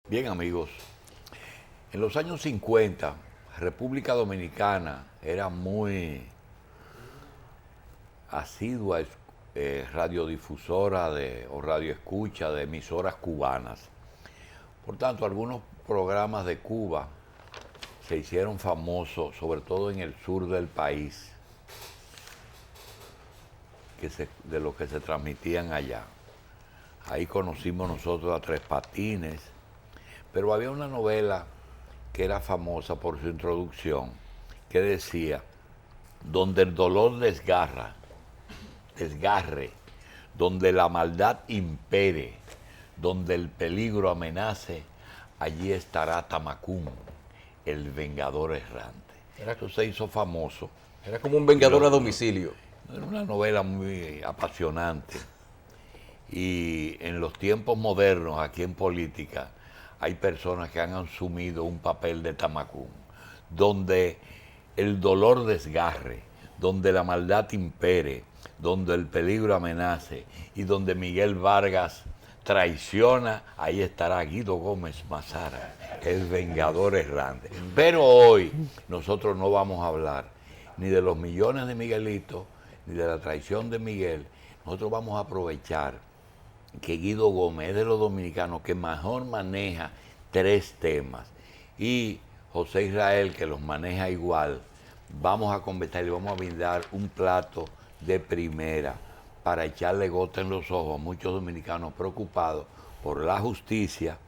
Bien, amigos, en los años 50, República Dominicana era muy asidua radiodifusora o radioescucha de emisoras cubanas. Por tanto, algunos programas de Cuba se hicieron famosos, sobre todo en el sur del país, de los que se transmitían allá. Ahí conocimos nosotros a Tres Patines, pero había una novela que era famosa por su introducción, que decía, donde el dolor desgarre, donde la maldad impere, donde el peligro amenace, allí estará Tamacún, el vengador errante. Eso se hizo famoso. Era como un vengador a domicilio. Era una novela muy apasionante. Y en los tiempos modernos, aquí en política, hay personas que han asumido un papel de Tamacún, donde el dolor desgarre, donde la maldad impere, donde el peligro amenace y donde Miguel Vargas traiciona, ahí estará Guido Gómez Mazara, el vengador errante. Pero hoy nosotros no vamos a hablar ni de los millones de Miguelito, ni de la traición de Miguel. Nosotros vamos a aprovechar que Guido Gómez es de los dominicanos que mejor maneja tres temas, y José Israel, que los maneja igual. Vamos a conversar y vamos a brindar un plato de primera para echarle gota en los ojos a muchos dominicanos preocupados por la justicia,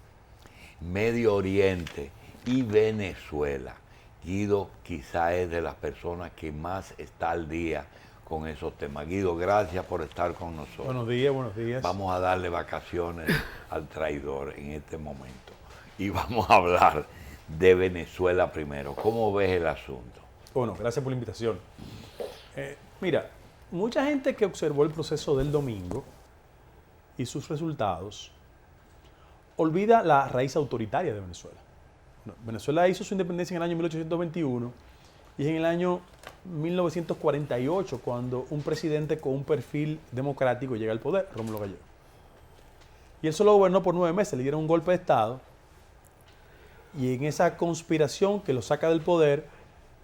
Medio Oriente y Venezuela. Guido quizá es de las personas que más está al día con esos temas. Guido, gracias por estar con nosotros. Buenos días, buenos días. Vamos a darle vacaciones al traidor en este momento. Y vamos a hablar de Venezuela primero. ¿Cómo ves el asunto? Bueno, gracias por la invitación. Mira, mucha gente que observó el proceso del domingo y sus resultados olvida la raíz autoritaria de Venezuela. Bueno, Venezuela hizo su independencia en el año 1821 y es en el año 1948 cuando un presidente con un perfil democrático llega al poder, Rómulo Gallego. Y él solo gobernó por 9 meses, le dieron un golpe de Estado y en esa conspiración que lo saca del poder,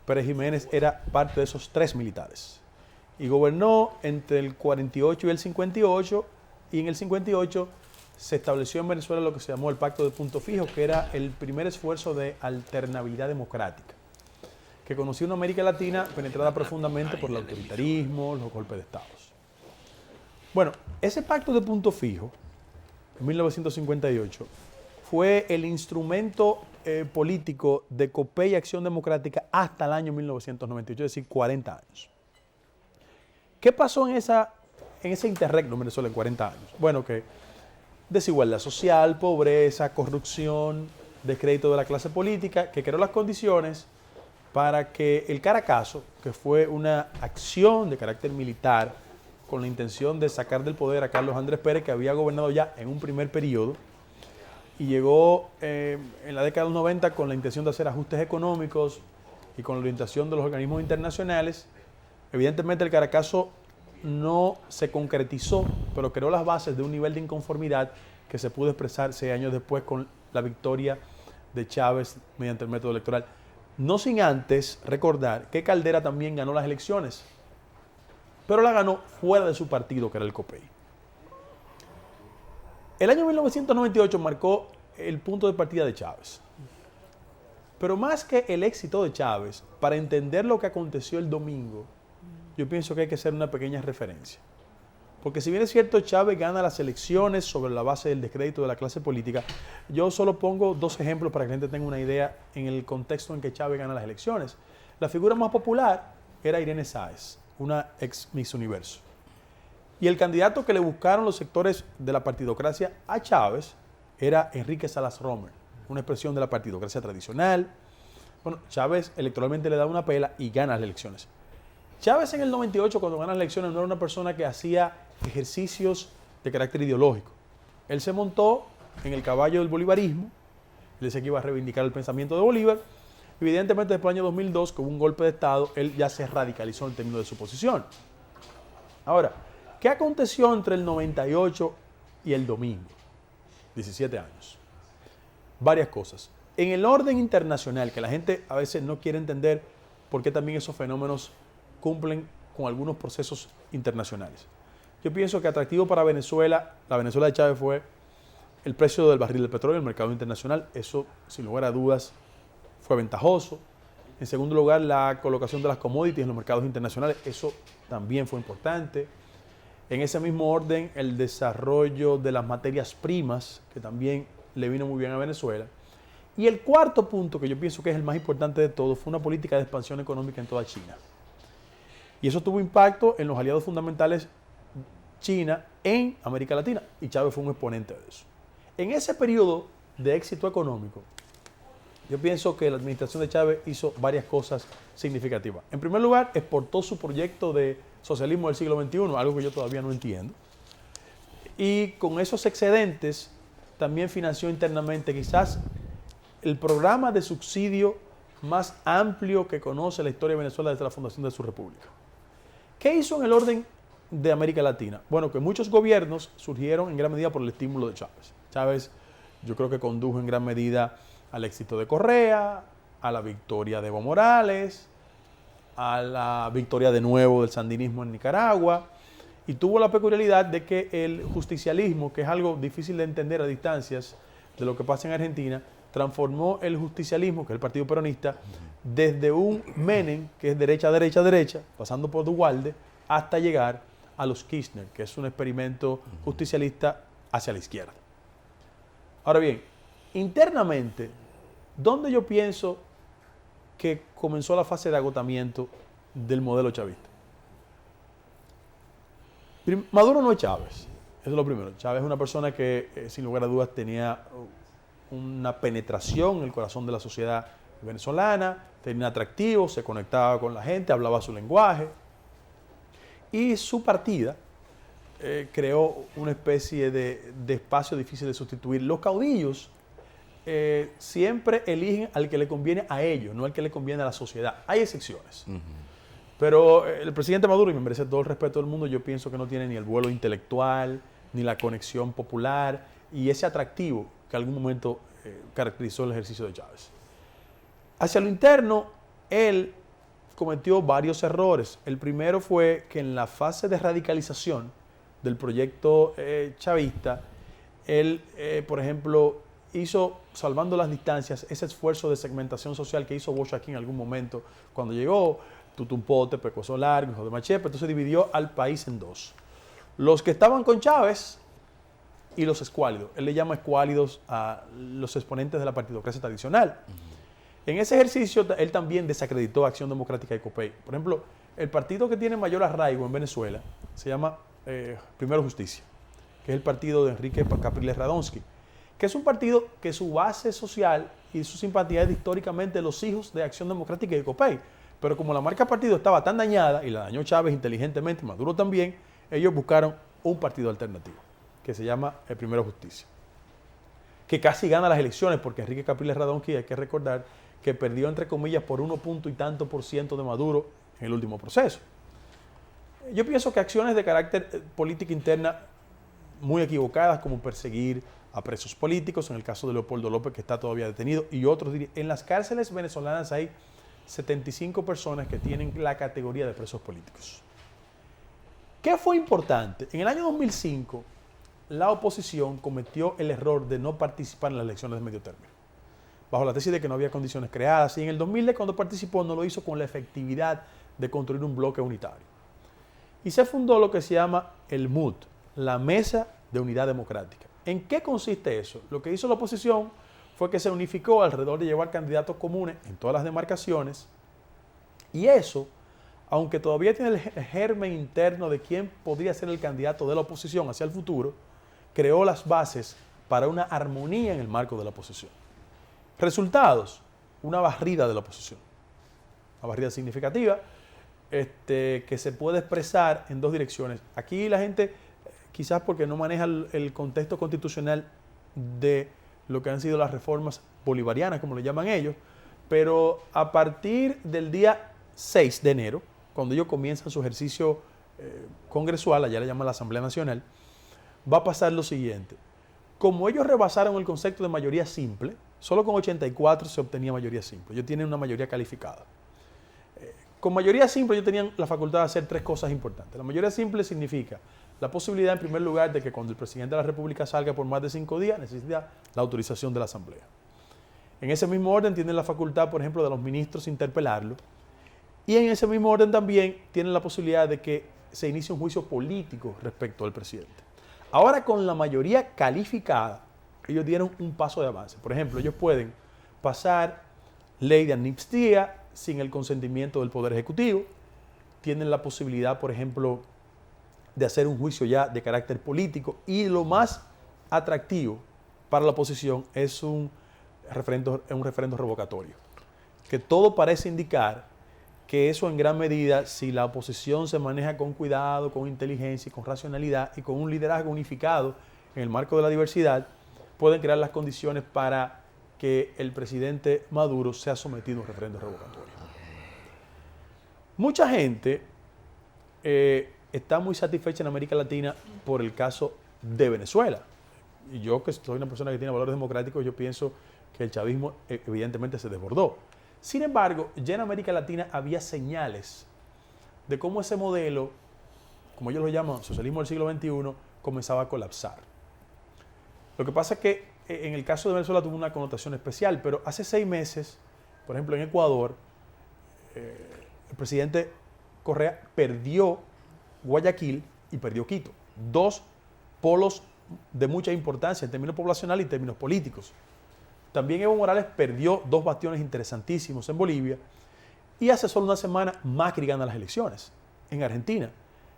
Pérez Jiménez era parte de esos 3 militares. Y gobernó entre el 48 y el 58, y en el 58 se estableció en Venezuela lo que se llamó el Pacto de Punto Fijo, que era el primer esfuerzo de alternabilidad democrática, que conoció una América Latina penetrada profundamente por el autoritarismo, los golpes de Estado. Bueno, ese Pacto de Punto Fijo, en 1958, fue el instrumento político de COPEI y Acción Democrática hasta el año 1998, es decir, 40 años. ¿Qué pasó en ese interregno en Venezuela en 40 años? Bueno, que desigualdad social, pobreza, corrupción, descrédito de la clase política, que creó las condiciones para que el Caracazo, que fue una acción de carácter militar con la intención de sacar del poder a Carlos Andrés Pérez, que había gobernado ya en un primer periodo, y llegó en la década de los 90 con la intención de hacer ajustes económicos y con la orientación de los organismos internacionales. Evidentemente el Caracazo no se concretizó, pero creó las bases de un nivel de inconformidad que se pudo expresar 6 años después con la victoria de Chávez mediante el método electoral. No sin antes recordar que Caldera también ganó las elecciones, pero la ganó fuera de su partido, que era el COPEI. El año 1998 marcó el punto de partida de Chávez. Pero más que el éxito de Chávez, para entender lo que aconteció el domingo, yo pienso que hay que hacer una pequeña referencia. Porque si bien es cierto, Chávez gana las elecciones sobre la base del descrédito de la clase política, yo solo pongo 2 ejemplos para que la gente tenga una idea en el contexto en que Chávez gana las elecciones. La figura más popular era Irene Sáez, una ex Miss Universo. Y el candidato que le buscaron los sectores de la partidocracia a Chávez era Enrique Salas Romer, una expresión de la partidocracia tradicional. Bueno, Chávez electoralmente le da una pela y gana las elecciones. Chávez en el 98, cuando gana las elecciones, no era una persona que hacía ejercicios de carácter ideológico. Él se montó en el caballo del bolivarismo, él decía que iba a reivindicar el pensamiento de Bolívar. Evidentemente, después del año 2002, que hubo un golpe de Estado, él ya se radicalizó en términos de su posición. Ahora, ¿qué aconteció entre el 98 y el domingo? 17 años. varias cosas. En el orden internacional, que la gente a veces no quiere entender por qué también esos fenómenos cumplen con algunos procesos internacionales. Yo pienso que atractivo para Venezuela, la Venezuela de Chávez fue el precio del barril de petróleo en el mercado internacional. Eso, sin lugar a dudas, fue ventajoso. En segundo lugar, la colocación de las commodities en los mercados internacionales. Eso también fue importante. En ese mismo orden, el desarrollo de las materias primas, que también le vino muy bien a Venezuela. Y el cuarto punto, que yo pienso que es el más importante de todo, fue una política de expansión económica en toda China. Y eso tuvo impacto en los aliados fundamentales China en América Latina. Y Chávez fue un exponente de eso. En ese periodo de éxito económico, yo pienso que la administración de Chávez hizo varias cosas significativas. En primer lugar, exportó su proyecto de socialismo del siglo XXI, algo que yo todavía no entiendo. Y con esos excedentes también financió internamente quizás el programa de subsidio más amplio que conoce la historia de Venezuela desde la fundación de su república. ¿Qué hizo en el orden de América Latina? Bueno, que muchos gobiernos surgieron en gran medida por el estímulo de Chávez. Chávez, yo creo que condujo en gran medida al éxito de Correa, a la victoria de Evo Morales, a la victoria de nuevo del sandinismo en Nicaragua, y tuvo la peculiaridad de que el justicialismo, que es algo difícil de entender a distancias de lo que pasa en Argentina, transformó el justicialismo, que es el partido peronista, desde un Menem, que es derecha, derecha, derecha, pasando por Duhalde, hasta llegar a los Kirchner, que es un experimento justicialista hacia la izquierda. Ahora bien, internamente, ¿dónde yo pienso que comenzó la fase de agotamiento del modelo chavista? Maduro no es Chávez, eso es lo primero. Chávez es una persona que, sin lugar a dudas, tenía una penetración en el corazón de la sociedad venezolana, tenía un atractivo, se conectaba con la gente, hablaba su lenguaje. Y su partida creó una especie de espacio difícil de sustituir. Los caudillos siempre eligen al que le conviene a ellos, no al que le conviene a la sociedad. Hay excepciones. Pero el presidente Maduro, y me merece todo el respeto del mundo, yo pienso que no tiene ni el vuelo intelectual, ni la conexión popular, y ese atractivo que en algún momento caracterizó el ejercicio de Chávez. Hacia lo interno, él cometió varios errores. El primero fue que en la fase de radicalización del proyecto chavista, él, por ejemplo, hizo, salvando las distancias, ese esfuerzo de segmentación social que hizo Bosch aquí en algún momento cuando llegó, Tutumpote, Pecoso Largo, Hijo de Machepe. Entonces dividió al país en dos. Los que estaban con Chávez y los escuálidos. Él le llama escuálidos a los exponentes de la partidocracia tradicional. En ese ejercicio, él también desacreditó a Acción Democrática y COPEI. Por ejemplo, el partido que tiene mayor arraigo en Venezuela se llama Primero Justicia, que es el partido de Enrique Capriles Radonsky, que es un partido que su base social y su simpatía es históricamente los hijos de Acción Democrática y COPEI. Pero como la marca partido estaba tan dañada, y la dañó Chávez inteligentemente, Maduro también, ellos buscaron un partido alternativo, que se llama el Primero Justicia, que casi gana las elecciones, porque Enrique Capriles Radonsky, hay que recordar, que perdió, entre comillas, por 1 punto y tanto por ciento de Maduro en el último proceso. Yo pienso que acciones de carácter política interna muy equivocadas, como perseguir a presos políticos, en el caso de Leopoldo López, que está todavía detenido, y otros. En las cárceles venezolanas hay 75 personas que tienen la categoría de presos políticos. ¿Qué fue importante? En el año 2005, la oposición cometió el error de no participar en las elecciones de medio término, bajo la tesis de que no había condiciones creadas. Y en el 2010, cuando participó, no lo hizo con la efectividad de construir un bloque unitario. Y se fundó lo que se llama el MUD, la Mesa de Unidad Democrática. ¿En qué consiste eso? Lo que hizo la oposición fue que se unificó alrededor de llevar candidatos comunes en todas las demarcaciones. Y eso, aunque todavía tiene el germen interno de quién podría ser el candidato de la oposición hacia el futuro, creó las bases para una armonía en el marco de la oposición. Resultados, una barrida de la oposición. Una barrida significativa que se puede expresar en dos direcciones. Aquí la gente, quizás porque no maneja el contexto constitucional de lo que han sido las reformas bolivarianas, como le llaman ellos, pero a partir del día 6 de enero, cuando ellos comienzan su ejercicio congresual, allá le llaman la Asamblea Nacional, va a pasar lo siguiente. como ellos rebasaron el concepto de mayoría simple, solo con 84 se obtenía mayoría simple. Ellos tienen una mayoría calificada. Con mayoría simple ellos tenían la facultad de hacer 3 cosas importantes. La mayoría simple significa la posibilidad, en primer lugar, de que cuando el presidente de la República salga por más de 5 días, necesita la autorización de la Asamblea. En ese mismo orden tienen la facultad, por ejemplo, de los ministros interpelarlo. Y en ese mismo orden también tienen la posibilidad de que se inicie un juicio político respecto al presidente. Ahora, con la mayoría calificada, ellos dieron un paso de avance. Por ejemplo, ellos pueden pasar ley de amnistía sin el consentimiento del Poder Ejecutivo. Tienen la posibilidad, por ejemplo, de hacer un juicio ya de carácter político. Y lo más atractivo para la oposición es un referendo revocatorio. Que todo parece indicar que eso en gran medida, si la oposición se maneja con cuidado, con inteligencia, con racionalidad y con un liderazgo unificado en el marco de la diversidad, pueden crear las condiciones para que el presidente Maduro sea sometido a un referendo revocatorio. Mucha gente está muy satisfecha en América Latina por el caso de Venezuela. Y yo, que soy una persona que tiene valores democráticos, yo pienso que el chavismo evidentemente se desbordó. Sin embargo, ya en América Latina había señales de cómo ese modelo, como ellos lo llaman, socialismo del siglo XXI, comenzaba a colapsar. Lo que pasa es que en el caso de Venezuela tuvo una connotación especial, pero hace 6 meses, por ejemplo, en Ecuador, el presidente Correa perdió Guayaquil y perdió Quito. 2 polos de mucha importancia en términos poblacionales y en términos políticos. También Evo Morales perdió 2 bastiones interesantísimos en Bolivia y hace solo una semana Macri gana las elecciones en Argentina.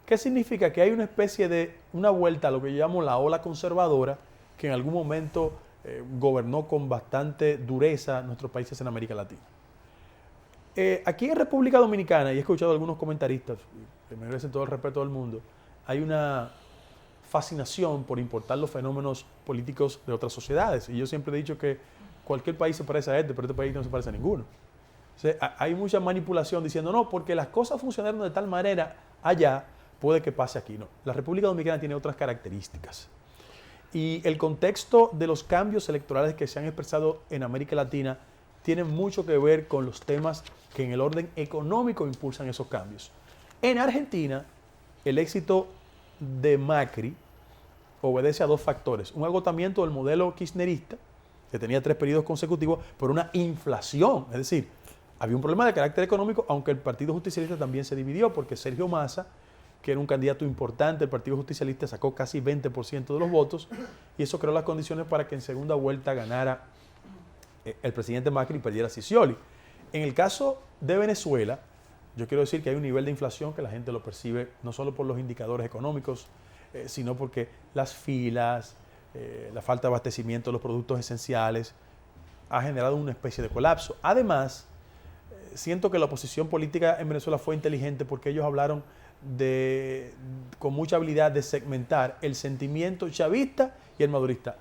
¿Qué significa? Que hay una especie de una vuelta a lo que yo llamo la ola conservadora que en algún momento gobernó con bastante dureza nuestros países en América Latina. Aquí en República Dominicana, y he escuchado a algunos comentaristas, que me merecen todo el respeto del mundo, hay una fascinación por importar los fenómenos políticos de otras sociedades. Y yo siempre he dicho que cualquier país se parece a este, pero este país no se parece a ninguno. O sea, hay mucha manipulación diciendo, no, porque las cosas funcionaron de tal manera allá, puede que pase aquí. No, la República Dominicana tiene otras características. Y el contexto de los cambios electorales que se han expresado en América Latina tiene mucho que ver con los temas que en el orden económico impulsan esos cambios. En Argentina, el éxito de Macri obedece a 2 factores. Un agotamiento del modelo kirchnerista, que tenía 3 periodos consecutivos, por una inflación. Es decir, había un problema de carácter económico, aunque el Partido Justicialista también se dividió, porque Sergio Massa, que era un candidato importante, el Partido Justicialista sacó casi 20% de los votos, y eso creó las condiciones para que en segunda vuelta ganara el presidente Macri y perdiera Scioli. En el caso de Venezuela, yo quiero decir que hay un nivel de inflación que la gente lo percibe no solo por los indicadores económicos, sino porque las filas, la falta de abastecimiento de los productos esenciales ha generado una especie de colapso. Además, siento que la oposición política en Venezuela fue inteligente porque ellos hablaron con mucha habilidad de segmentar el sentimiento chavista y el madurista.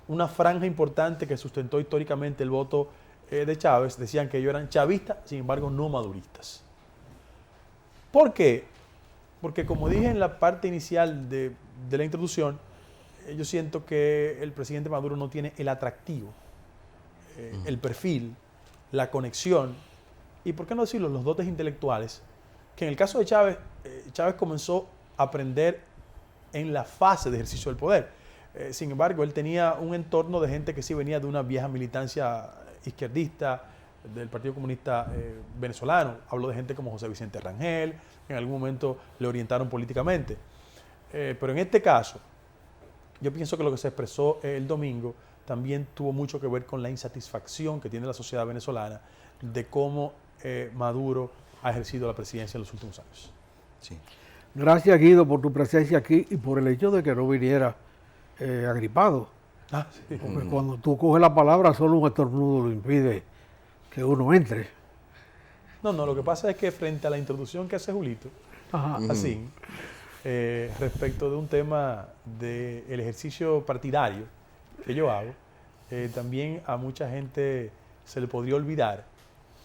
Una franja importante que sustentó históricamente el voto de Chávez, decían que ellos eran chavistas, sin embargo no maduristas. ¿Por qué? Porque como dije en la parte inicial de la introducción, yo siento que el presidente Maduro no tiene el atractivo, el perfil, la conexión y, por qué no decirlo, los dotes intelectuales, que en el caso de Chávez, Chávez comenzó a aprender en la fase de ejercicio del poder. Sin embargo, él tenía un entorno de gente que sí venía de una vieja militancia izquierdista del Partido Comunista venezolano. Hablo de gente como José Vicente Rangel, que en algún momento le orientaron políticamente. Pero en este caso, yo pienso que lo que se expresó el domingo también tuvo mucho que ver con la insatisfacción que tiene la sociedad venezolana de cómo Maduro ha ejercido la presidencia en los últimos años. Sí. Gracias, Guido, por tu presencia aquí y por el hecho de que no viniera agripado. Sí. Porque cuando tú coges la palabra, solo un estornudo lo impide que uno entre. No, lo que pasa es que frente a la introducción que hace Julito, así, respecto de un tema del ejercicio partidario que yo hago, también a mucha gente se le podría olvidar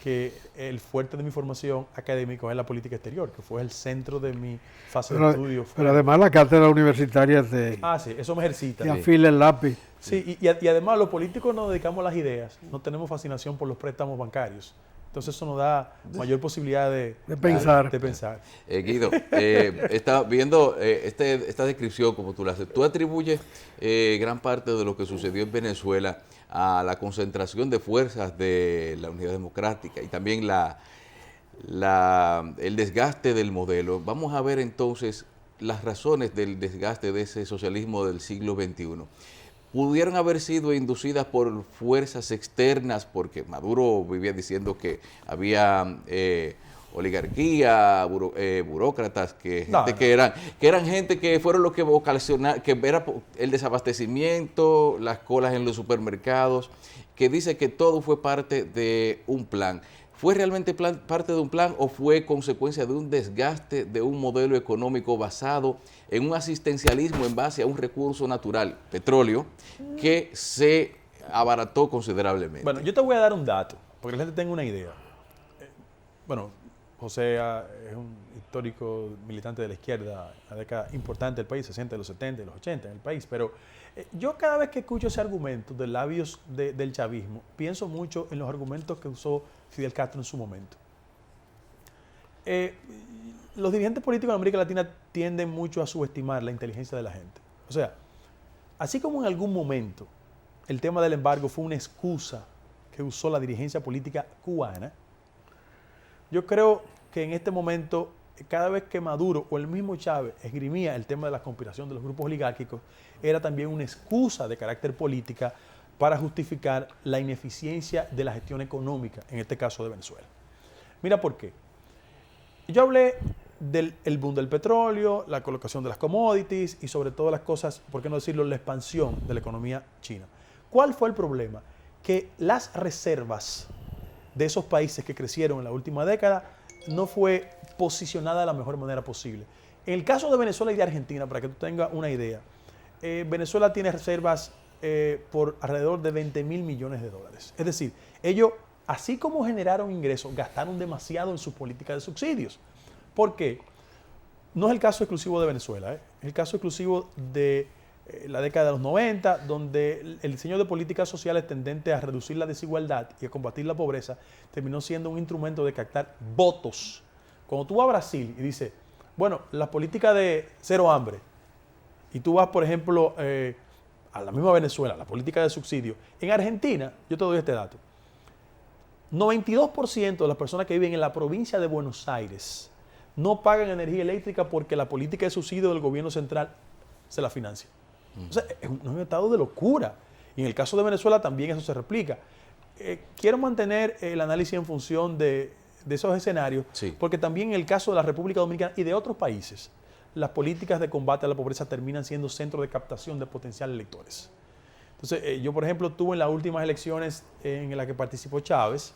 que el fuerte de mi formación académica es la política exterior, que fue el centro de mi fase de Pero, estudio. pero además la cátedra universitaria te Sí, eso me ejercita. afila el lápiz. Sí, y además los políticos nos dedicamos a las ideas, no tenemos fascinación por los préstamos bancarios. Entonces eso nos da mayor posibilidad de pensar. de pensar. Guido, está viendo esta descripción como tú la haces. Tú atribuyes gran parte de lo que sucedió en Venezuela a la concentración de fuerzas de la Unidad Democrática y también el desgaste del modelo. Vamos a ver entonces las razones del desgaste de ese socialismo del siglo XXI. Pudieron haber sido inducidas por fuerzas externas, porque Maduro vivía diciendo que había oligarquía, burócratas, que eran gente que fueron los que ocasionaron, que era el desabastecimiento, las colas en los supermercados, que dice que todo fue parte de un plan. ¿Fue realmente parte de un plan o fue consecuencia de un desgaste de un modelo económico basado en un asistencialismo en base a un recurso natural, petróleo, que se abarató considerablemente? Bueno, yo te voy a dar un dato, porque la gente tenga una idea. Bueno, José es un histórico militante de la izquierda, una década importante del país, 60, de los 70, de los 80 en el país, pero yo cada vez que escucho ese argumento de labios del chavismo, pienso mucho en los argumentos que usó Fidel Castro en su momento. Los dirigentes políticos en América Latina tienden mucho a subestimar la inteligencia de la gente. O sea, así como en algún momento el tema del embargo fue una excusa que usó la dirigencia política cubana, yo creo que en este momento, cada vez que Maduro o el mismo Chávez esgrimía el tema de la conspiración de los grupos oligárquicos, era también una excusa de carácter política para justificar la ineficiencia de la gestión económica, en este caso de Venezuela. Mira por qué. Yo hablé del boom del petróleo, la colocación de las commodities y sobre todo las cosas, por qué no decirlo, la expansión de la economía china. ¿Cuál fue el problema? Que las reservas de esos países que crecieron en la última década no fue posicionada de la mejor manera posible. En el caso de Venezuela y de Argentina, para que tú tengas una idea, Venezuela tiene reservas por alrededor de 20.000 millones de dólares. Es decir, ellos, así como generaron ingresos, gastaron demasiado en su política de subsidios. ¿Por qué? No es el caso exclusivo de Venezuela, es el caso exclusivo de la década de los 90, donde el diseño de políticas sociales tendente a reducir la desigualdad y a combatir la pobreza terminó siendo un instrumento de captar votos. Cuando tú vas a Brasil y dices, bueno, la política de cero hambre, y tú vas, por ejemplo, a la misma Venezuela, la política de subsidio, en Argentina, yo te doy este dato, 92% de las personas que viven en la provincia de Buenos Aires no pagan energía eléctrica porque la política de subsidio del gobierno central se la financia. O sea, es un estado de locura. Y en el caso de Venezuela también eso se replica. Quiero mantener el análisis en función de esos escenarios, sí, porque también en el caso de la República Dominicana y de otros países, las políticas de combate a la pobreza terminan siendo centro de captación de potenciales electores. Entonces, yo, por ejemplo, tuve en las últimas elecciones en las que participó Chávez,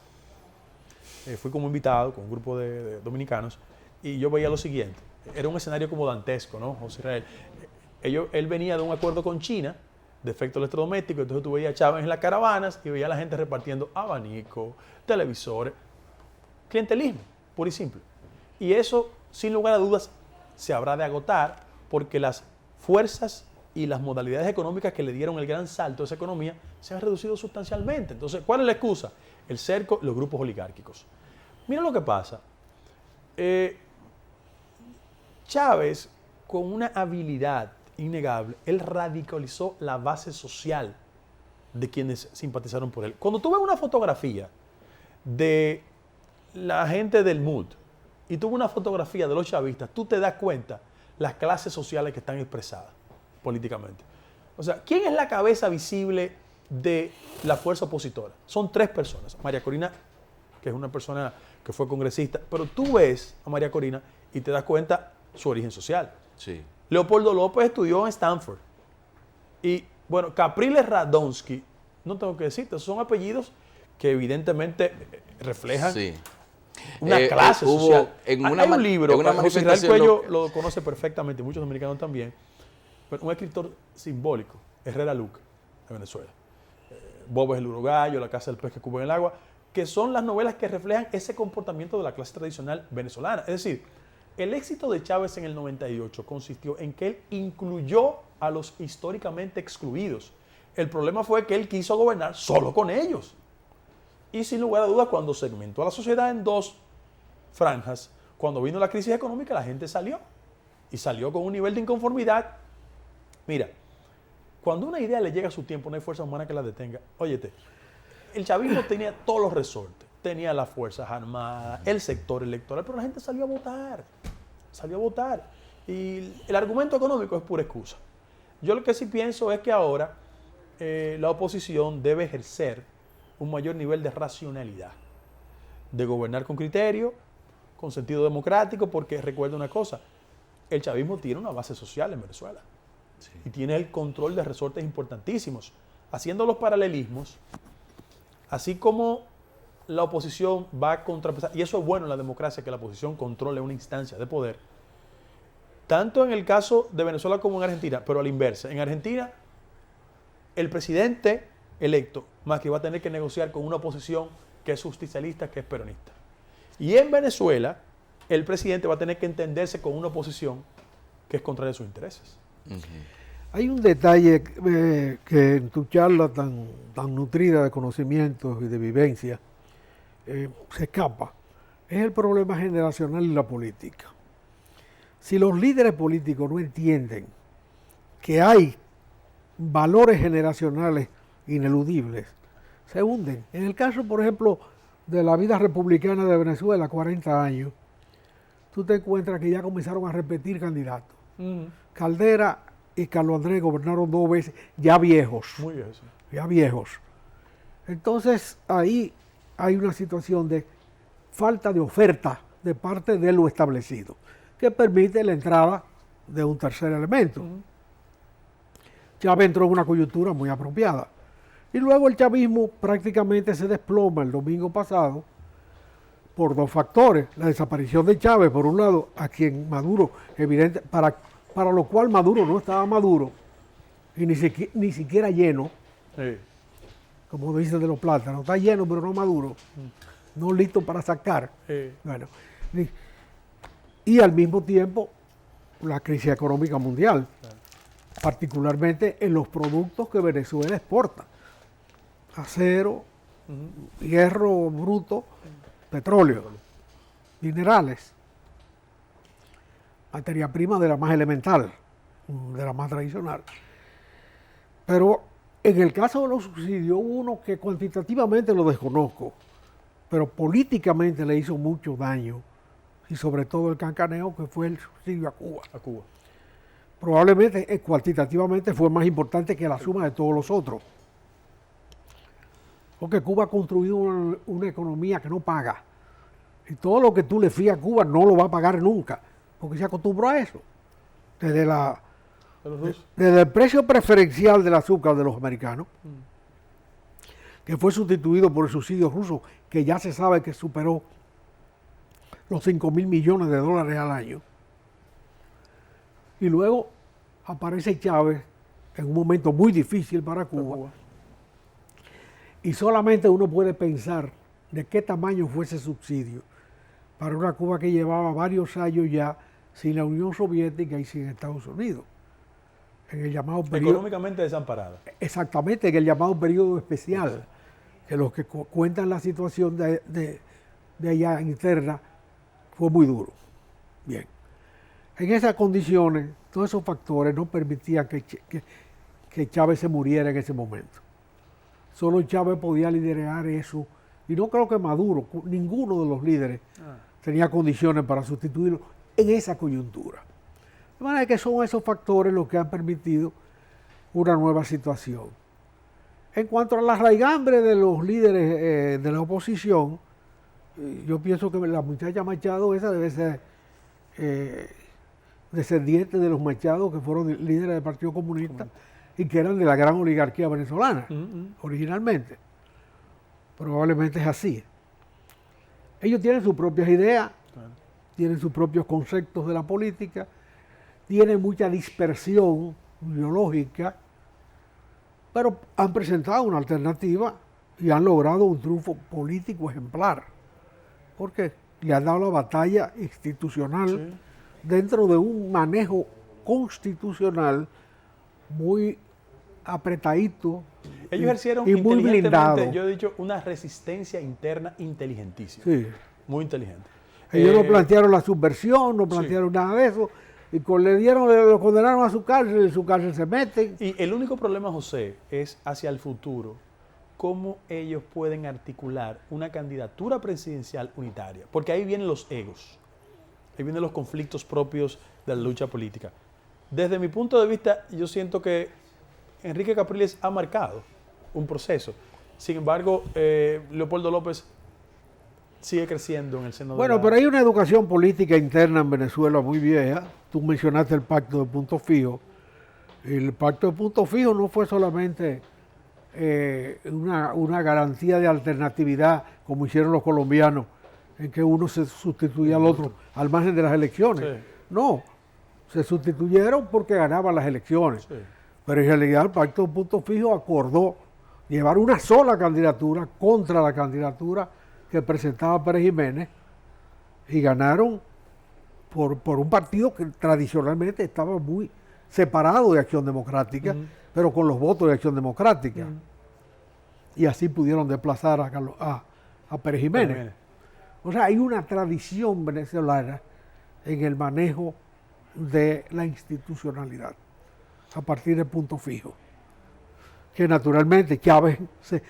fui como invitado con un grupo de dominicanos, y yo veía lo siguiente. Era un escenario como dantesco, ¿no, José Israel? Él venía de un acuerdo con China, de efecto electrodoméstico, entonces tú veías a Chávez en las caravanas y veías a la gente repartiendo abanicos, televisores, clientelismo, puro y simple. Y eso, sin lugar a dudas, se habrá de agotar porque las fuerzas y las modalidades económicas que le dieron el gran salto a esa economía se han reducido sustancialmente. Entonces, ¿cuál es la excusa? El cerco y los grupos oligárquicos. Mira lo que pasa. Chávez, con una habilidad innegable, él radicalizó la base social de quienes simpatizaron por él. Cuando tú ves una fotografía de la gente del MUD y tú ves una fotografía de los chavistas, tú te das cuenta las clases sociales que están expresadas políticamente. O sea, ¿quién es la cabeza visible de la fuerza opositora? Son tres personas. María Corina, que es una persona que fue congresista, pero tú ves a María Corina y te das cuenta su origen social. Sí. Leopoldo López estudió en Stanford. Y, bueno, Capriles Radonsky, no tengo que decirte, son apellidos que evidentemente reflejan sí, una clase social. Hay un libro, José Israel manifestación Cuello lo conoce perfectamente, muchos dominicanos también, pero un escritor simbólico, Herrera Luque, de Venezuela. Bob es el urogallo, La casa del pez que cuba en el agua. que son las novelas que reflejan ese comportamiento de la clase tradicional venezolana. Es decir, el éxito de Chávez en el 98 consistió en que él incluyó a los históricamente excluidos. El problema fue que él quiso gobernar solo con ellos. Y sin lugar a dudas, cuando segmentó a la sociedad en dos franjas, cuando vino la crisis económica, la gente salió. Y salió con un nivel de inconformidad. Mira, cuando una idea le llega a su tiempo, no hay fuerza humana que la detenga. Óyete, el chavismo tenía todos los resortes. Tenía las Fuerzas Armadas, el sector electoral, pero la gente salió a votar. Salió a votar. Y el argumento económico es pura excusa. Yo lo que sí pienso es que ahora la oposición debe ejercer un mayor nivel de racionalidad, de gobernar con criterio, con sentido democrático, porque recuerda una cosa, el chavismo tiene una base social en Venezuela. Sí. Y tiene el control de resortes importantísimos. Haciendo los paralelismos, así como la oposición va a contrapesar, y eso es bueno en la democracia, que la oposición controle una instancia de poder, tanto en el caso de Venezuela como en Argentina, pero a la inversa. En Argentina, el presidente electo, Macri, va a tener que negociar con una oposición que es justicialista, que es peronista. Y en Venezuela, el presidente va a tener que entenderse con una oposición que es contraria a sus intereses. Uh-huh. Hay un detalle que en tu charla tan nutrida de conocimientos y de vivencia se escapa. Es el problema generacional y la política. Si los líderes políticos no entienden que hay valores generacionales ineludibles, se hunden. En el caso, por ejemplo, de la vida republicana de Venezuela, 40 años, tú te encuentras que ya comenzaron a repetir candidatos. Uh-huh. Caldera y Carlos Andrés gobernaron 2 veces, ya viejos. Muy bien, sí. Ya viejos. Entonces, ahí hay una situación de falta de oferta de parte de lo establecido, que permite la entrada de un tercer elemento. Uh-huh. Chávez entró en una coyuntura muy apropiada. Y luego el chavismo prácticamente se desploma el domingo pasado por 2 factores. La desaparición de Chávez, por un lado, a quien Maduro, evidente, para lo cual Maduro no estaba maduro, y ni siquiera lleno, sí. Como dicen de los plátanos, está lleno pero no maduro, no listo para sacar. Sí. Bueno, y al mismo tiempo la crisis económica mundial, claro. Particularmente en los productos que Venezuela exporta. Acero, uh-huh. Hierro bruto, petróleo, minerales, materia prima de la más elemental, de la más tradicional. Pero en el caso de los subsidios, hubo uno que cuantitativamente lo desconozco, pero políticamente le hizo mucho daño, y sobre todo el cancaneo, que fue el subsidio a Cuba. A Cuba. Probablemente cuantitativamente fue más importante que la suma de todos los otros. Porque Cuba ha construido una economía que no paga. Y todo lo que tú le fías a Cuba no lo va a pagar nunca, porque se acostumbró a eso. Desde el precio preferencial del azúcar de los americanos, que fue sustituido por el subsidio ruso, que ya se sabe que superó los 5.000 millones de dólares al año. Y luego aparece Chávez en un momento muy difícil para Cuba. Y solamente uno puede pensar de qué tamaño fue ese subsidio para una Cuba que llevaba varios años ya sin la Unión Soviética y sin Estados Unidos. En el llamado periodo, económicamente desamparada. Exactamente, en el llamado periodo especial, que los que cuentan la situación de allá interna fue muy duro. Bien. En esas condiciones, todos esos factores no permitían que Chávez se muriera en ese momento. Solo Chávez podía liderar eso. Y no creo que Maduro, ninguno de los líderes, tenía condiciones para sustituirlo en esa coyuntura. De manera que son esos factores los que han permitido una nueva situación. En cuanto a la raigambre de los líderes de la oposición, yo pienso que la muchacha Machado esa debe ser descendiente de los Machado que fueron líderes del Partido Comunista y que eran de la gran oligarquía venezolana, originalmente. Probablemente es así. Ellos tienen sus propias ideas, tienen sus propios conceptos de la política, tienen mucha dispersión ideológica, pero han presentado una alternativa y han logrado un triunfo político ejemplar, porque le han dado la batalla institucional dentro de un manejo constitucional muy apretadito. Ellos ejercieron y muy blindado. Yo he dicho, una resistencia interna inteligentísima. Sí. Muy inteligente. Ellos no plantearon la subversión, no plantearon nada de eso, y lo condenaron a su cárcel, y en su cárcel se meten. Y el único problema, José, es hacia el futuro, cómo ellos pueden articular una candidatura presidencial unitaria, porque ahí vienen los egos, ahí vienen los conflictos propios de la lucha política. Desde mi punto de vista, yo siento que Enrique Capriles ha marcado un proceso. Sin embargo, Leopoldo López sigue creciendo en el seno de pero hay una educación política interna en Venezuela muy vieja. Tú mencionaste el pacto de punto fijo. El pacto de punto fijo no fue solamente una garantía de alternatividad, como hicieron los colombianos, en que uno se sustituía al otro al margen de las elecciones. Sí. No, se sustituyeron porque ganaban las elecciones. Sí. Pero en realidad el pacto de punto fijo acordó llevar una sola candidatura contra la candidatura que presentaba Pérez Jiménez, y ganaron por un partido que tradicionalmente estaba muy separado de Acción Democrática, pero con los votos de Acción Democrática. Y así pudieron desplazar a Pérez Jiménez. O sea, hay una tradición venezolana en el manejo de la institucionalidad a partir de punto fijo, que naturalmente Chávez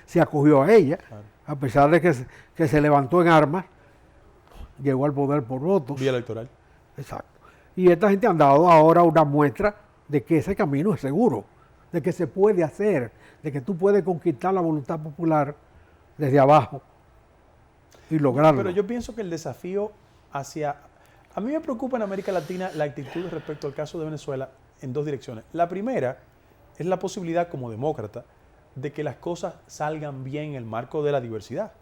se acogió a ella. Claro. A pesar de que se levantó en armas, llegó al poder por votos. Vía electoral. Exacto. Y esta gente han dado ahora una muestra de que ese camino es seguro, de que se puede hacer, de que tú puedes conquistar la voluntad popular desde abajo y lograrlo. Pero yo pienso que el desafío hacia... A mí me preocupa en América Latina la actitud respecto al caso de Venezuela en dos direcciones. La primera es la posibilidad como demócrata de que las cosas salgan bien en el marco de la diversidad.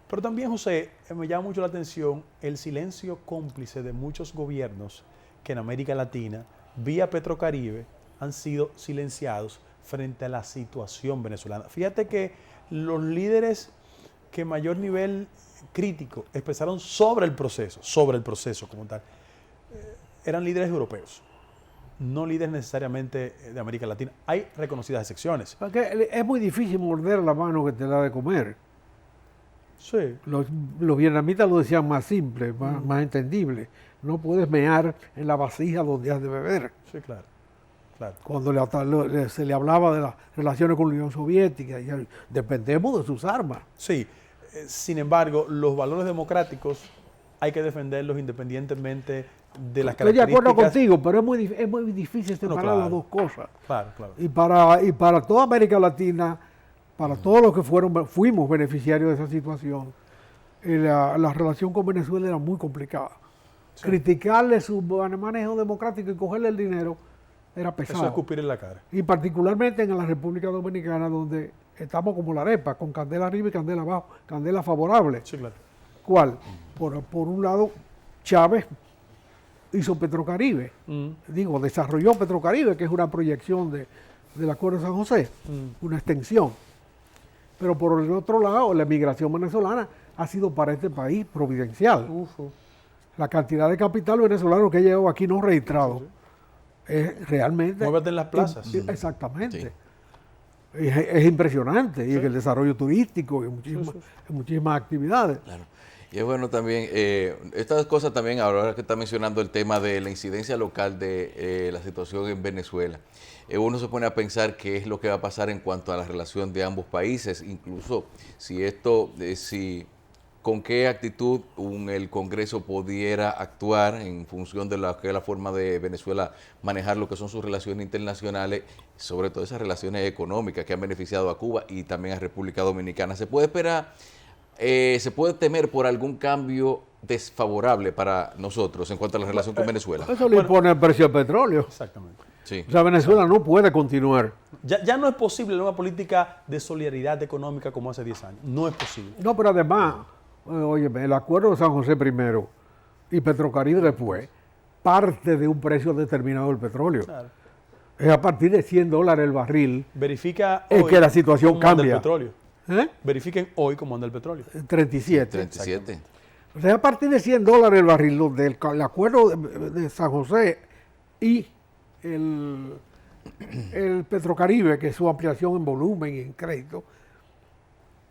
Pero también, José, me llama mucho la atención el silencio cómplice de muchos gobiernos que en América Latina, vía Petrocaribe, han sido silenciados frente a la situación venezolana. Fíjate que los líderes que mayor nivel crítico expresaron sobre el proceso como tal, eran líderes europeos, no líderes necesariamente de América Latina. Hay reconocidas excepciones. Porque es muy difícil morder la mano que te da de comer. Sí. Los vietnamitas lo decían más simple, más entendible. No puedes mear en la vasija donde has de beber. Sí, claro. Cuando se le hablaba de las relaciones con la Unión Soviética, y dependemos de sus armas. Sí. Sin embargo, los valores democráticos hay que defenderlos independientemente de las características. Estoy de acuerdo contigo, pero es muy difícil separar las dos cosas. Claro. Y para toda América Latina, para todos los que fuimos beneficiarios de esa situación, la relación con Venezuela era muy complicada. Sí. Criticarle su manejo democrático y cogerle el dinero era pesado. Eso es escupir en la cara. Y particularmente en la República Dominicana, donde estamos como la arepa, con candela arriba y candela abajo, candela favorable. Sí, claro. ¿Cuál? Por un lado, Chávez hizo Petrocaribe, desarrolló Petrocaribe, que es una proyección del Acuerdo de San José, una extensión. Pero por el otro lado, la emigración venezolana ha sido para este país providencial. La cantidad de capital venezolano que ha llegado aquí no registrado es realmente... Muévete en las plazas. Exactamente. Sí. Es impresionante, y en el desarrollo turístico, en muchísimas actividades. Claro. Y es bueno también, estas cosas también, ahora que está mencionando el tema de la incidencia local de la situación en Venezuela, uno se pone a pensar qué es lo que va a pasar en cuanto a la relación de ambos países, incluso con qué actitud el Congreso pudiera actuar en función de la forma de Venezuela manejar lo que son sus relaciones internacionales, sobre todo esas relaciones económicas que han beneficiado a Cuba y también a República Dominicana. ¿Se puede esperar, se puede temer por algún cambio desfavorable para nosotros en cuanto a la relación con Venezuela? Eso le impone el precio del petróleo. Exactamente. Sí. O sea, Venezuela no puede continuar. Ya no es posible una política de solidaridad económica como hace 10 años. No es posible. No, pero además, óyeme, el Acuerdo de San José primero y Petrocaribe después, parte de un precio determinado del petróleo. Claro. Es a partir de $100 el barril. Verifica hoy que la situación cambia. El petróleo. Verifiquen hoy cómo anda el petróleo. 37. 37. O sea, a partir de $100 el barril, donde el acuerdo de San José y el Petrocaribe, que es su ampliación en volumen y en crédito,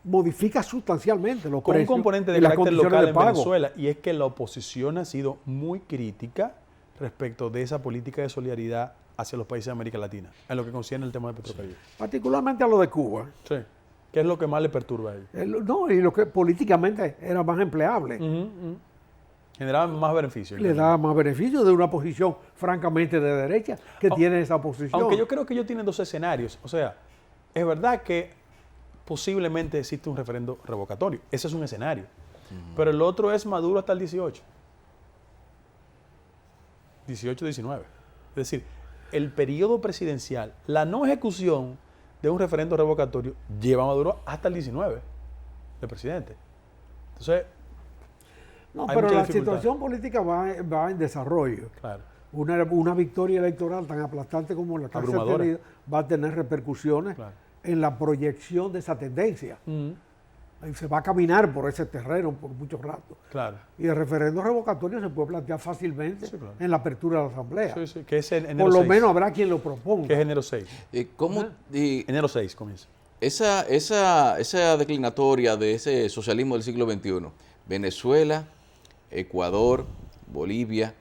modifica sustancialmente los con precios un componente de y las carácter condiciones local de en pago. Venezuela, y es que la oposición ha sido muy crítica respecto de esa política de solidaridad hacia los países de América Latina, en lo que concierne el tema de Petrocaribe. Particularmente a lo de Cuba. Sí. ¿Qué es lo que más le perturba a ellos? No, y lo que políticamente era más empleable. Generaba más beneficios. Le da más beneficio de una posición francamente de derecha que tiene esa posición. Aunque yo creo que ellos tienen dos escenarios. O sea, es verdad que posiblemente existe un referendo revocatorio. Ese es un escenario. Pero el otro es Maduro hasta el 18. 18-19. Es decir, el periodo presidencial, la no ejecución de un referendo revocatorio lleva a Maduro hasta el 19 de presidente. Entonces, no, hay pero mucha la dificultad. situación política va en desarrollo. Claro. Una victoria electoral tan aplastante como la que se ha Abrumadora. tenido va a tener repercusiones Claro. en la proyección de esa tendencia. Y se va a caminar por ese terreno por mucho rato. Claro. Y el referendo revocatorio se puede plantear fácilmente Sí, claro. en la apertura de la Asamblea. Sí, sí, que es en enero Por lo 6. menos habrá quien lo proponga. Que es enero 6. Enero 6 comienza. Esa declinatoria de ese socialismo del siglo XXI, Venezuela, Ecuador, Bolivia,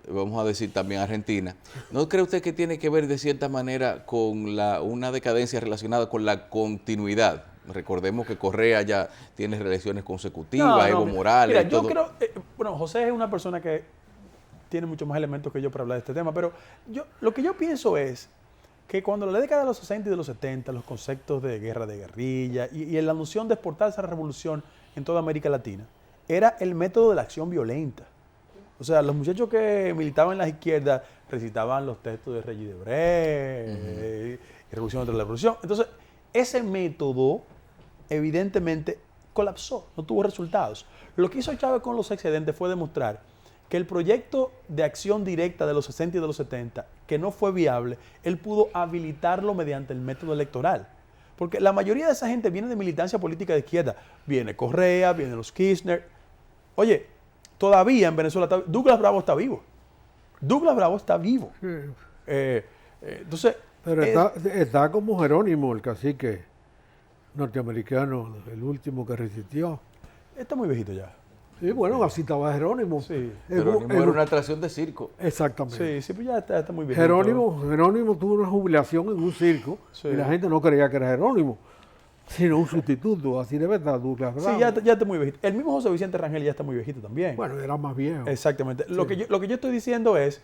vamos a decir también Argentina, ¿no cree usted que tiene que ver de cierta manera con una decadencia relacionada con la continuidad? Recordemos que Correa ya tiene reelecciones consecutivas, Evo Morales. Mira, yo creo, bueno, José es una persona que tiene muchos más elementos que yo para hablar de este tema, pero lo que yo pienso es que cuando en la década de los 60 y de los 70, los conceptos de guerra de guerrilla y la noción de exportar esa revolución en toda América Latina, era el método de la acción violenta. O sea, los muchachos que militaban en las izquierdas recitaban los textos de Regis Debray, y Revolución contra la Revolución. Entonces, ese método evidentemente colapsó, no tuvo resultados. Lo que hizo Chávez con los excedentes fue demostrar que el proyecto de acción directa de los 60 y de los 70, que no fue viable, él pudo habilitarlo mediante el método electoral. Porque la mayoría de esa gente viene de militancia política de izquierda. Viene Correa, vienen los Kirchner. Oye, todavía en Venezuela, Douglas Bravo está vivo. Douglas Bravo está vivo. Entonces... Pero está como Jerónimo, el cacique norteamericano, el último que resistió. Está muy viejito ya. Sí, bueno, así estaba Jerónimo. Sí. Jerónimo era una atracción de circo. Exactamente. Sí, pues ya está muy viejito. Jerónimo tuvo una jubilación en un circo y la gente no creía que era Jerónimo, sino un sustituto, así de verdad, Douglas Bravo. Sí, ya está muy viejito. El mismo José Vicente Rangel ya está muy viejito también. Bueno, era más viejo. Exactamente. Sí. Lo que yo estoy diciendo es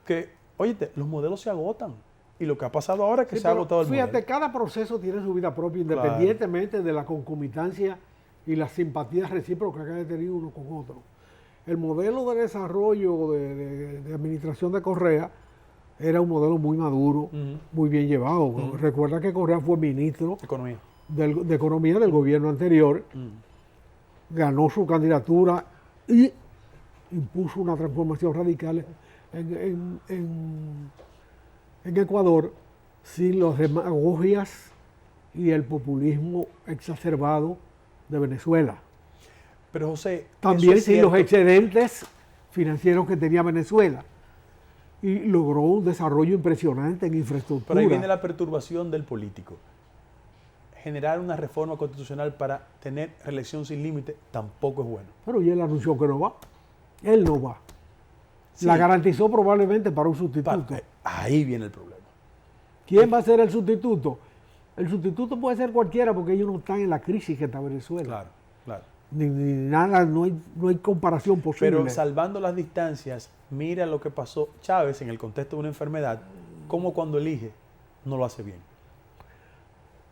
que, óyete, los modelos se agotan. Y lo que ha pasado ahora es que se ha agotado el modelo. Fíjate, cada proceso tiene su vida propia, independientemente de la concomitancia y las simpatías recíprocas que haya tenido uno con otro. El modelo de desarrollo de administración de Correa era un modelo muy maduro, muy bien llevado. Recuerda que Correa fue ministro de Economía del gobierno anterior, ganó su candidatura y impuso una transformación radical en Ecuador sin las demagogias y el populismo exacerbado de Venezuela. Pero José, también sin los excedentes financieros que tenía Venezuela. Y logró un desarrollo impresionante en infraestructura. Pero ahí viene la perturbación del político. Generar una reforma constitucional para tener reelección sin límite tampoco es bueno. Pero y él anunció que no va. Él no va. Sí. La garantizó probablemente para un sustituto. Ahí viene el problema. ¿Quién va a ser el sustituto? El sustituto puede ser cualquiera porque ellos no están en la crisis que está Venezuela. Claro, claro. Ni nada, no hay comparación posible. Pero salvando las distancias, mira lo que pasó Chávez en el contexto de una enfermedad, como cuando elige, no lo hace bien.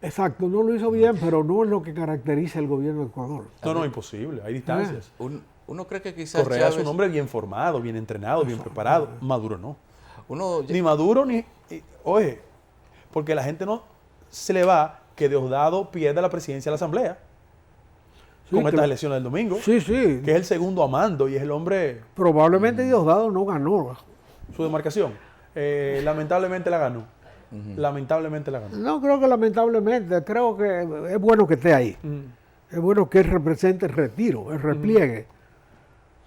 Exacto, no lo hizo bien, pero no es lo que caracteriza el gobierno de Ecuador. No, imposible, hay distancias. Uno cree que quizás Correa Chávez es un hombre bien formado, bien entrenado, bien preparado. Maduro no. Ni Maduro ni... Oye, porque la gente no se le va que Diosdado pierda la presidencia de la Asamblea. Sí, con estas elecciones del domingo. Sí, sí. Que es el segundo a mando y es el hombre... Probablemente Diosdado no ganó su demarcación. Lamentablemente la ganó. lamentablemente la ganó. No creo que lamentablemente, creo que es bueno que esté ahí. Es bueno que él represente el retiro, el repliegue,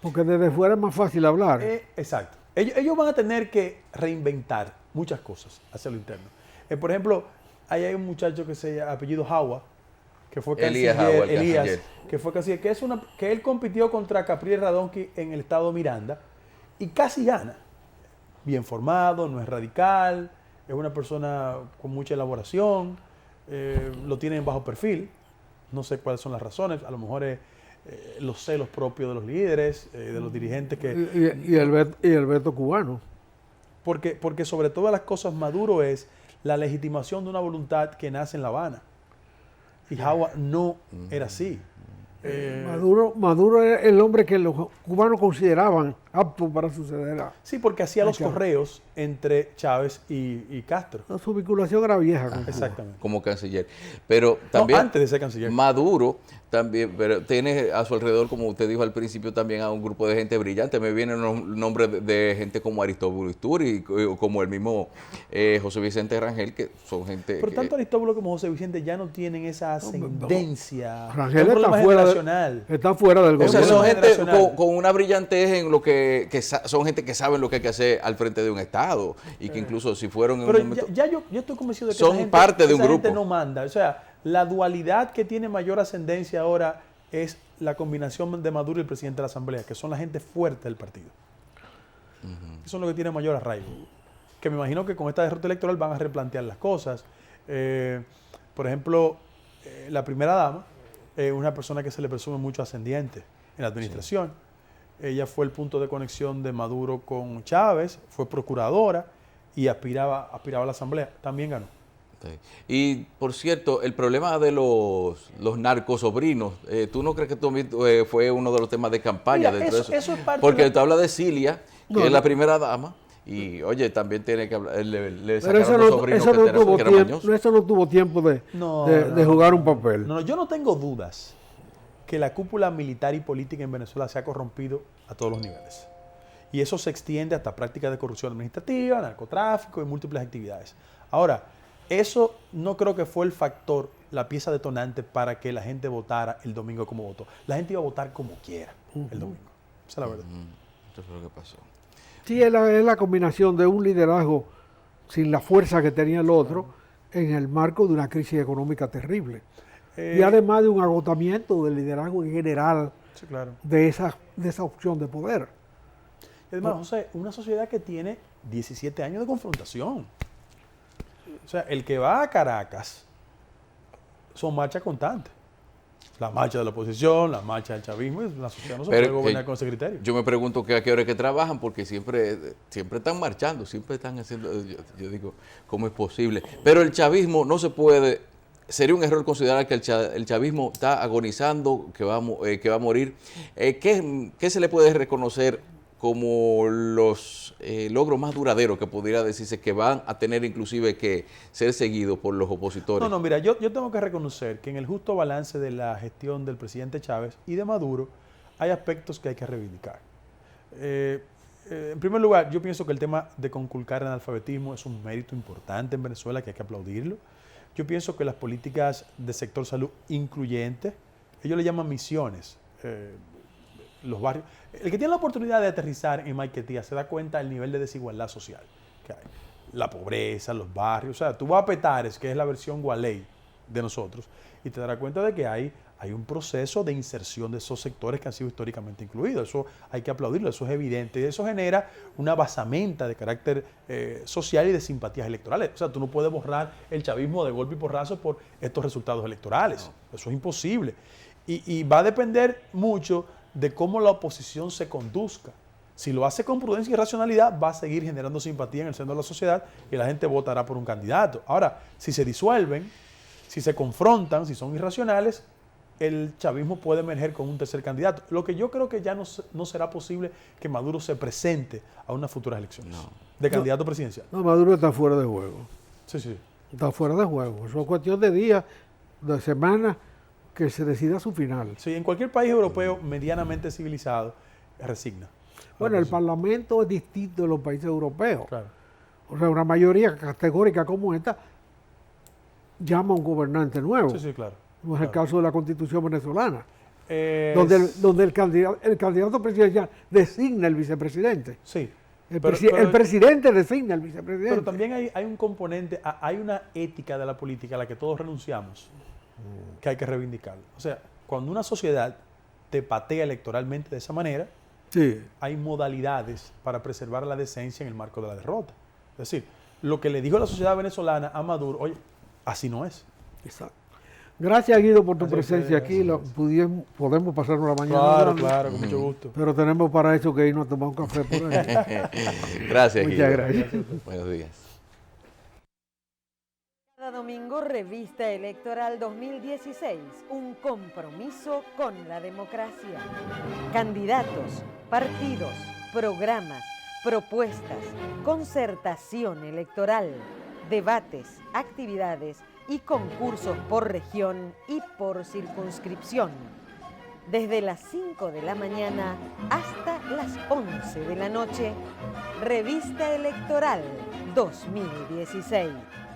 porque desde fuera es más fácil hablar. Exacto. Ellos van a tener que reinventar muchas cosas hacia lo interno. Por ejemplo, ahí hay un muchacho que se llama apellido Jawa, que fue canciller, Elías, que fue canciller, que él compitió contra Capriles Radonqui en el estado Miranda y casi gana. Bien formado, no es radical, es una persona con mucha elaboración, lo tiene en bajo perfil, no sé cuáles son las razones, a lo mejor es los celos propios de los líderes, de los dirigentes que... Y el veto cubano. Porque sobre todas las cosas Maduro es la legitimación de una voluntad que nace en La Habana. Y Jawa no era así. Maduro era el hombre que los cubanos consideraban apto para suceder a... Sí, porque hacía los correos entre Chávez y Castro. Su vinculación era vieja. Con Exactamente. Como canciller. Pero también... No, antes de ser canciller. Maduro también, pero tiene a su alrededor, como usted dijo al principio, también a un grupo de gente brillante. Me vienen los nombres de gente como Aristóbulo Isturi, como el mismo José Vicente Rangel, que son gente... Por tanto, Aristóbulo como José Vicente ya no tienen esa ascendencia. Rangel está fuera del gobierno. O sea, son gente con una brillantez en lo que son gente que saben lo que hay que hacer al frente de un Estado y que incluso si fueron en un momento... yo estoy convencido de que son parte de un grupo. Gente no manda. O sea, la dualidad que tiene mayor ascendencia ahora es la combinación de Maduro y el presidente de la Asamblea, que son la gente fuerte del partido. Eso es lo que tiene mayor arraigo. Que me imagino que con esta derrota electoral van a replantear las cosas. Por ejemplo, la primera dama es una persona que se le presume mucho ascendiente en la administración. Sí. Ella fue el punto de conexión de Maduro con Chávez, fue procuradora y aspiraba a la Asamblea. También ganó. Okay. Y, por cierto, el problema de los narcosobrinos, ¿tú no crees que también fue uno de los temas de campaña? Mira, eso es parte porque tú hablas de Cilia, que es la primera dama, y, oye, también tiene que hablar, le sacaron los sobrinos que eran mañosos. Eso no tuvo tiempo de jugar un papel. No, yo no tengo dudas que la cúpula militar y política en Venezuela se ha corrompido a todos los niveles. Y eso se extiende hasta prácticas de corrupción administrativa, narcotráfico y múltiples actividades. Ahora, eso no creo que fue el factor, la pieza detonante para que la gente votara el domingo como votó. La gente iba a votar como quiera el domingo. Esa es la verdad. Eso fue lo que pasó. Sí, es la combinación de un liderazgo sin la fuerza que tenía el otro en el marco de una crisis económica terrible. Y además de un agotamiento del liderazgo en general, sí, claro, de esa opción de poder. Y además, José, una sociedad que tiene 17 años de confrontación. O sea, el que va a Caracas son marchas constantes. La marcha de la oposición, la marcha del chavismo, la sociedad no se puede gobernar con ese criterio. Yo me pregunto que a qué hora es que trabajan, porque siempre están marchando, siempre están haciendo, yo digo, ¿cómo es posible? Pero el chavismo no se puede, sería un error considerar que el chavismo está agonizando, que va a morir. ¿Qué se le puede reconocer como los logros más duraderos que pudiera decirse que van a tener inclusive que ser seguidos por los opositores? No, mira, yo tengo que reconocer que en el justo balance de la gestión del presidente Chávez y de Maduro hay aspectos que hay que reivindicar. En primer lugar, yo pienso que el tema de conculcar el analfabetismo es un mérito importante en Venezuela que hay que aplaudirlo. Yo pienso que las políticas de sector salud incluyentes, ellos le llaman misiones, los barrios. El que tiene la oportunidad de aterrizar en Maiquetía se da cuenta del nivel de desigualdad social que hay. La pobreza, los barrios. O sea, tú vas a Petares, que es la versión Gualey de nosotros, y te darás cuenta de que hay un proceso de inserción de esos sectores que han sido históricamente incluidos. Eso hay que aplaudirlo, eso es evidente. Y eso genera una basamenta de carácter social y de simpatías electorales. O sea, tú no puedes borrar el chavismo de golpe y porrazo por estos resultados electorales. No. Eso es imposible. Y va a depender mucho de cómo la oposición se conduzca. Si lo hace con prudencia y racionalidad, va a seguir generando simpatía en el seno de la sociedad y la gente votará por un candidato. Ahora, si se disuelven, si se confrontan, si son irracionales, el chavismo puede emerger con un tercer candidato. Lo que yo creo que ya no será posible que Maduro se presente a unas futuras elecciones de candidato presidencial. No, Maduro está fuera de juego. Sí. Está fuera de juego. Es una cuestión de días, de semanas, que se decida su final. Sí, en cualquier país europeo medianamente civilizado resigna. Bueno, el Parlamento es distinto de los países europeos. Claro. O sea, una mayoría categórica como esta llama a un gobernante nuevo. Sí, claro. No es el caso de la Constitución venezolana, Es- donde el candidato presidencial designa el vicepresidente. Sí. El Pero- presidente designa el vicepresidente. Pero también hay un componente, hay una ética de la política a la que todos renunciamos, que hay que reivindicarlo. O sea, cuando una sociedad te patea electoralmente de esa manera, Sí. hay modalidades para preservar la decencia en el marco de la derrota. Es decir, lo que le dijo la sociedad venezolana a Maduro, oye, así no es. Exacto. Gracias, Guido, por tu Gracias a presencia ustedes, aquí. gracias. Podemos pasarnos la mañana Claro, hablando, claro, con mucho gusto. pero tenemos para eso que irnos a tomar un café por ahí. Gracias, Muchas Guido. gracias. Buenos días. Cada domingo, Revista Electoral 2016, un compromiso con la democracia. Candidatos, partidos, programas, propuestas, concertación electoral, debates, actividades y concursos por región y por circunscripción. Desde las 5 de la mañana hasta las 11 de la noche, Revista Electoral 2016.